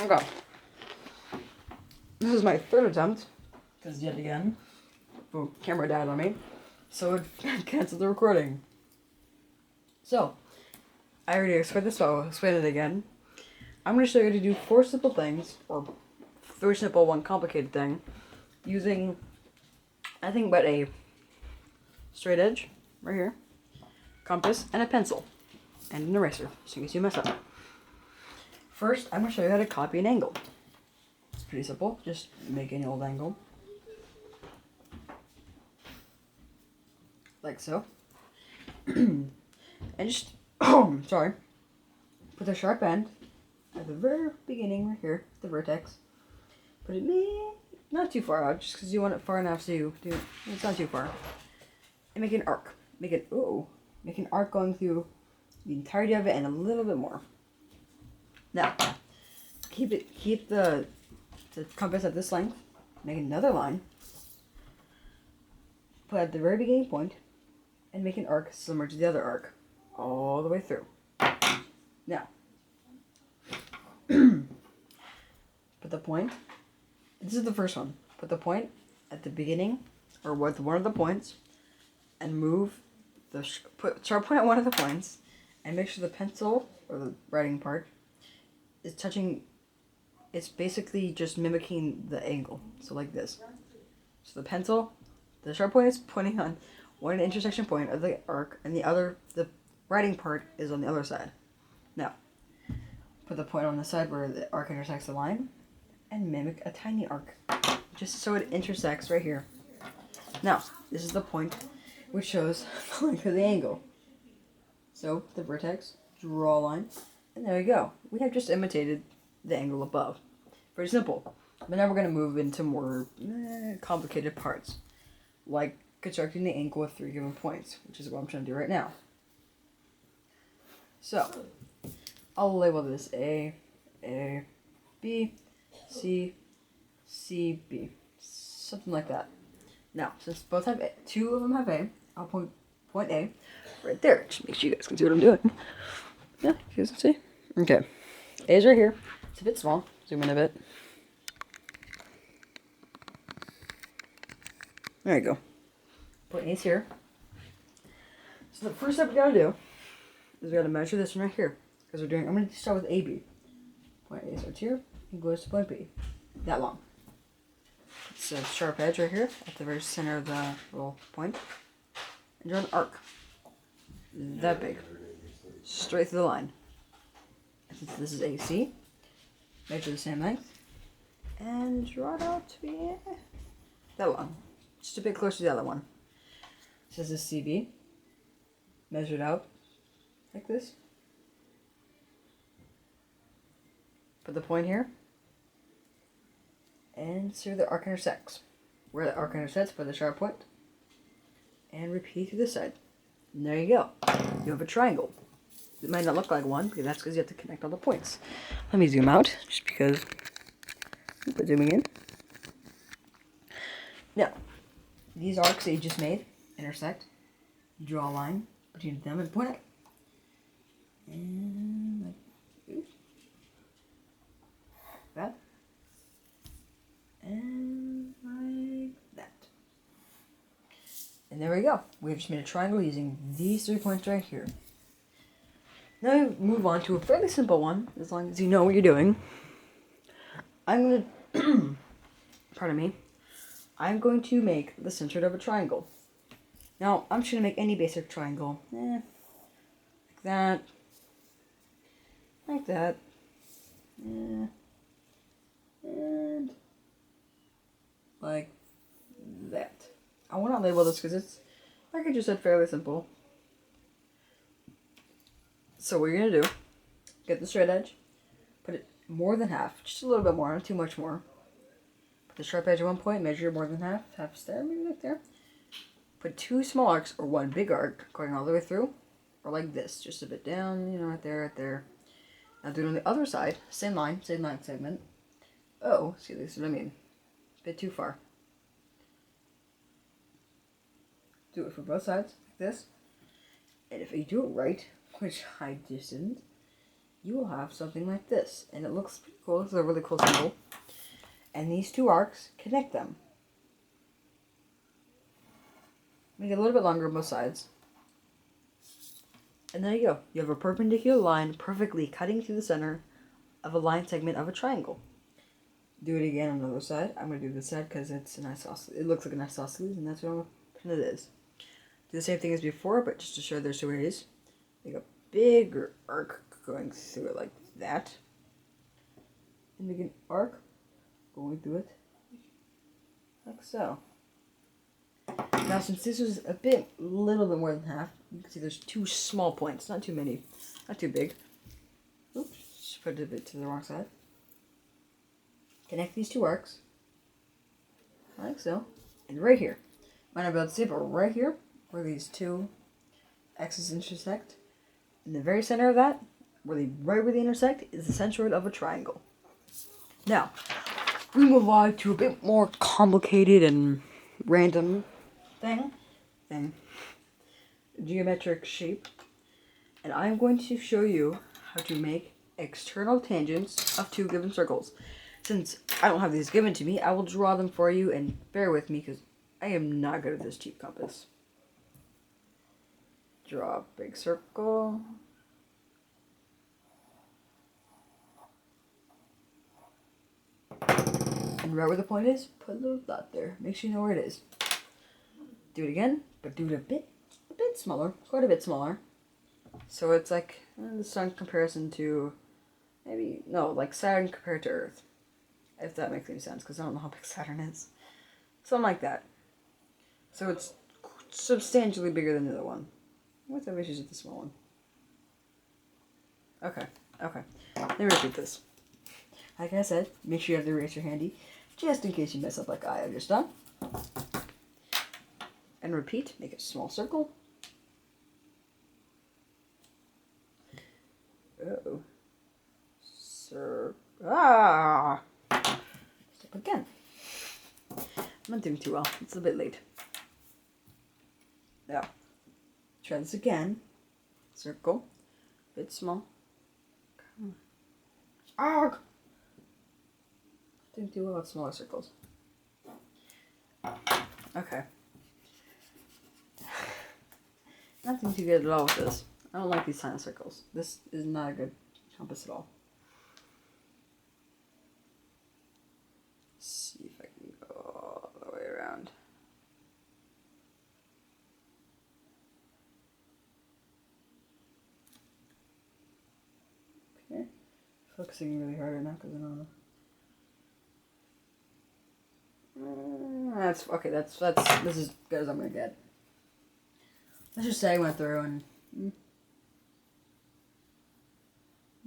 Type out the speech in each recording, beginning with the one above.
Okay. This is my third attempt, because yet again, the camera died on me, so it canceled the recording. So, I already explained this, so I'll explain it again. I'm going to show you how to do 4 simple things, or 3 simple, 1 complicated thing, using nothing but a straight edge, right here, compass, and a pencil, and an eraser, just in case you mess up. First, I'm going to show you how to copy an angle. It's pretty simple, just make an old angle. Like so. And just, sorry, put the sharp end at the very beginning right here, the vertex. Put it not too far out, just because you want it far enough so you do, it's not too far. And make an arc. Make an arc going through the entirety of it and a little bit more. Now, keep the compass at this length. Make another line. Put at the very beginning point, and make an arc similar to the other arc, all the way through. Now, put the point. This is the first one. Put the point at the beginning, or with one of the points, and move the sharp point at one of the points, and make sure the pencil or the writing part is touching. It's basically just mimicking the angle. So like this. So the pencil, the sharp point is pointing on one intersection point of the arc, and the writing part is on the other side. Now, put the point on the side where the arc intersects the line, and mimic a tiny arc, just so it intersects right here. Now, this is the point which shows the length of the angle. So, the vertex, draw a line, and there you go. We have just imitated the angle above. Very simple. But now we're going to move into more complicated parts, like constructing the angle with 3 given points, which is what I'm trying to do right now. So, I'll label this A, B, C, C, B. Something like that. Now, since both have A, 2 of them have A, I'll point A right there. Just make sure you guys can see what I'm doing. Yeah, you guys can see? Okay. A's right here. It's a bit small. Zoom in a bit. There you go. Point A's here. So the first step we gotta do is we gotta measure this one right here. Because I'm gonna start with AB. Point A starts here and goes to point B. That long. It's a sharp edge right here at the very center of the little point. And draw an arc. That big. Straight through the line. And since this is AC, measure the same length. And draw it out to be that long. Just a bit closer to the other one. This is CB. Measure it out like this. Put the point here. And see where the arc intersects. Where the arc intersects, put the sharp point. And repeat through this side. And there you go. You have a triangle. It might not look like one, because that's because you have to connect all the points. Let me zoom out, just because. Put zooming in. Now, these arcs that you just made intersect. You draw a line between them and point it. And like that. And like that. And there we go. We've just made a triangle using these 3 points right here. Now we move on to a fairly simple one, as long as you know what you're doing. I'm going to, I'm going to make the center of a triangle. Now, I'm just going to make any basic triangle. Like that. Like that. And like that. I want to label this because it's, like I just said, fairly simple. So what you're going to do, get the straight edge, put it more than half, just a little bit more, not too much more. Put the sharp edge at one point, measure more than half there, maybe like there. Put 2 small arcs, or 1 big arc, going all the way through, or like this, just a bit down, right there, right there. Now do it on the other side, same line segment. Oh, see, this is what I mean. A bit too far. Do it for both sides, like this. And if you do it right, which I just didn't, you will have something like this. And it looks pretty cool. This is a really cool symbol. And these two arcs connect them. Make it a little bit longer on both sides. And there you go. You have a perpendicular line perfectly cutting through the center of a line segment of a triangle. Do it again on the other side. I'm going to do this side because it's an isosceles. It looks like an isosceles, and that's what I'm pretend it is. Do the same thing as before, but just to show there's two ways. Make a bigger arc going through it like that. And make an arc going through it like so. Now, since this was a little bit more than half, you can see there's two small points, not too many, not too big. Oops, just put it a bit to the wrong side. Connect these two arcs, like so, and right here. Might not be able to see it, but right here, where these two X's intersect, in the very center of that, right where they intersect, is the centroid of a triangle. Now, we move on to a bit more complicated and random thing, geometric shape, and I'm going to show you how to make external tangents of two given circles. Since I don't have these given to me, I will draw them for you, and bear with me because I am not good at this cheap compass. Draw a big circle. And right where the point is, put a little dot there. Make sure you know where it is. Do it again, but do it a bit smaller, quite a bit smaller. So it's like the sun comparison to, like Saturn compared to Earth. If that makes any sense, because I don't know how big Saturn is. Something like that. So it's substantially bigger than the other one. What's the issues with the small one? Okay. Let me repeat this. Like I said, make sure you have the eraser handy, just in case you mess up like I have just done. And repeat, make a small circle. Uh-oh. Step again. I'm not doing too well. It's a bit late. Now, try this again. Circle. Bit small. Come on. Arg! Doing too well with smaller circles. Okay. Not doing too good at all with this. I don't like these tiny circles. This is not a good compass at all. Let's see if I can go all the way around. Okay. Focusing really hard right now because I don't know. That's okay. This is as good as I'm gonna get. Let's just say I went through and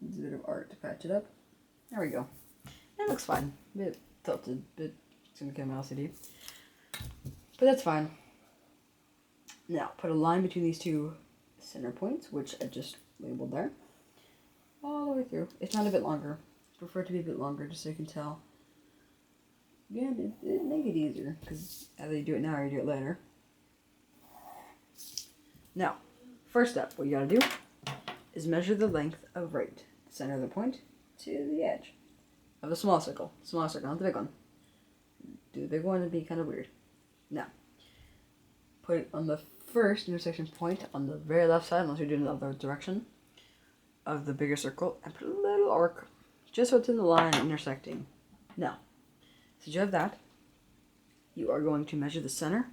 use a bit of art to patch it up. There we go. It looks fine. A bit tilted, bit it's gonna get my LCD, but that's fine. Now put a line between these two center points, which I just labeled there, all the way through. If not a bit longer, prefer it to be a bit longer, just so you can tell. Yeah, it make it easier, because either you do it now or you do it later. Now, first step, what you gotta do is measure the length of right center of the point to the edge of the small circle. Small circle, not the big one. Do the big one and be kind of weird. Now, put it on the first intersection point on the very left side, unless you're doing the other direction, of the bigger circle, and put a little arc just so it's in the line intersecting. Now, since you have that, you are going to measure the center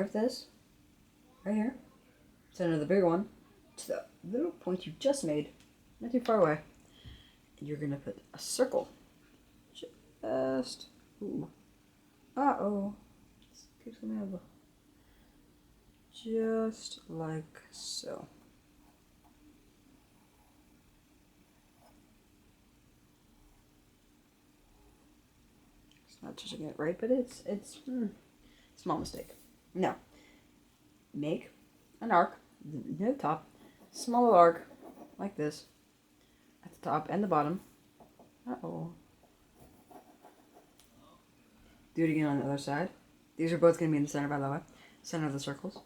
of this, right here, center of the bigger one, to the little point you just made, not too far away. And you're going to put a circle. Just, keep coming out. Just like so. Not touching it right, but it's small mistake. Now, make an arc near the top, small arc like this at the top and the bottom. Do it again on the other side. These are both going to be in the center, by the way. Center of the circles.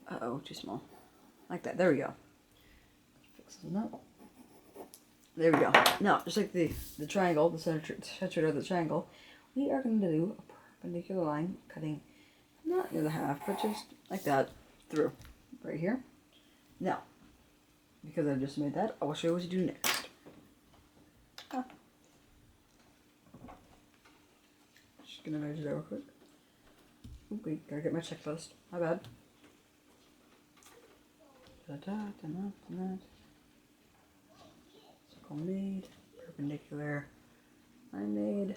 Too small. Like that. There we go. Fix this up. There we go. Now, just like the triangle, the center of the triangle, we are going to do a perpendicular line cutting not near the half, but just like that through right here. Now, because I've just made that, I will show you what to do next. Just gonna measure that real quick. Okay, gotta get my checklist. My bad. Circle made, perpendicular line made.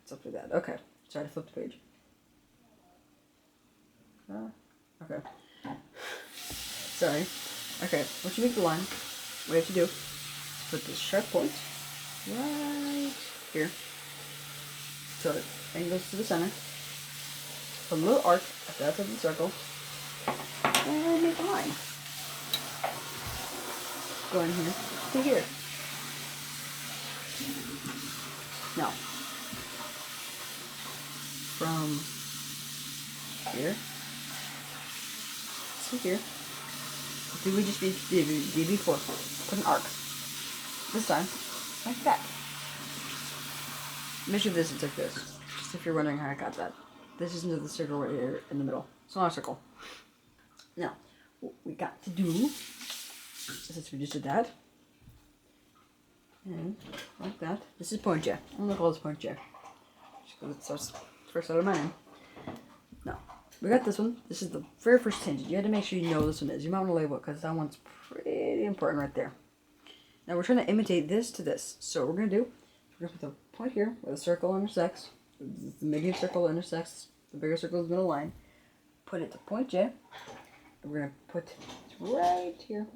It's up to that. Okay, sorry to flip the page. Okay. Sorry. Okay, once you make the line, what you have to do is put this sharp point right here. So it angles to the center. Put a little arc at the outside of the circle. And make a line. Going here to here. Now, from here to here, do we just did before? Put an arc. This time, like that. Measure this and like this. Just if you're wondering how I got that. This is into the circle right here in the middle. It's not a circle. Now, what we got to do, since we just did that, and like that. This is point J. I'm gonna call this point J. Just because it starts first out of my name. Now, we got this one. This is the very first tangent. You had to make sure you know this one is. You might want to label it because that one's pretty important right there. Now we're trying to imitate this to this. So what we're gonna do, we're gonna put the point here where the circle intersects. The median circle intersects the bigger circle's middle line. Put it to point J. And we're gonna put it right here,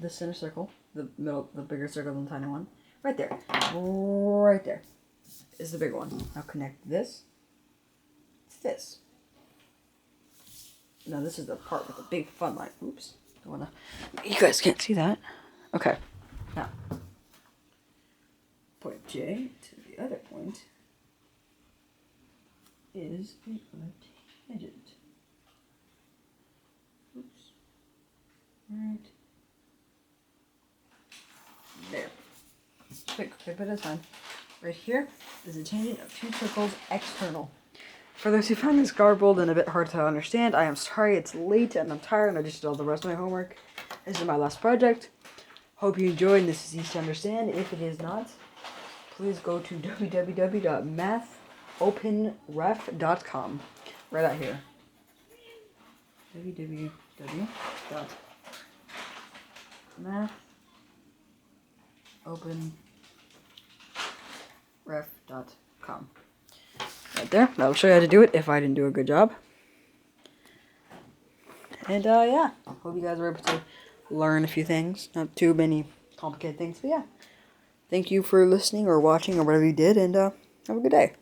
the center circle, the middle, the bigger circle than the tiny one. Right there. Right there is the big one. Now connect this to this. Now this is the part with the big fun line. Oops. Don't wanna. You guys can't see that. Okay. Now point J to the other point is a tangent. Oops. Right there. Quick, but that's fine. Right here is a tangent of two circles external. For those who find this garbled and a bit hard to understand, I am sorry. It's late and I'm tired and I just did all the rest of my homework. This is my last project. Hope you enjoyed and this is easy to understand. If it is not, please go to www.mathopenref.com. Right out here. www.mathopenref.com. Right there. That'll show you how to do it if I didn't do a good job. And yeah, hope you guys were able to learn a few things. Not too many complicated things, but yeah. Thank you for listening or watching or whatever you did, and have a good day.